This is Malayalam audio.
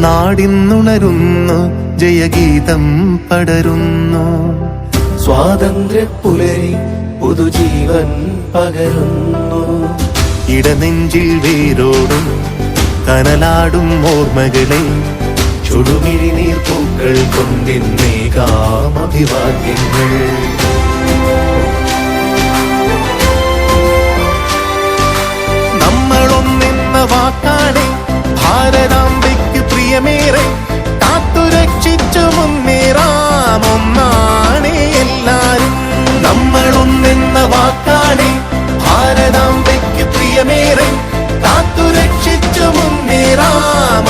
നാടിന്നുണരുന്നു, ജയഗീതം പടരുന്നു. സ്വാതന്ത്ര്യപ്പുലരി പുതുജീവൻ പകരുന്നു. ഇടനെഞ്ചിൽ വേരോടും കനലാടും ഓർമ്മകളെ ചുടുമിഴി നീർപ്പൂക്കൾ കൊണ്ടിന്നേകാം അഭിവാദ്യങ്ങൾ. നമ്മളൊന്നെന്ന വാക്കാണ് ഭാരതാംബയ്ക്ക് പ്രിയമേറെ, കാത്തുരക്ഷിച്ചു മുന്നേറാം ഒന്നാണ് എല്ലാരും. നമ്മളൊന്നെന്ന വാക്കാണ് ഭാരതാംബയ്ക്ക് പ്രിയമേറെ, കാത്തുരക്ഷിച്ചു മുന്നേറാം.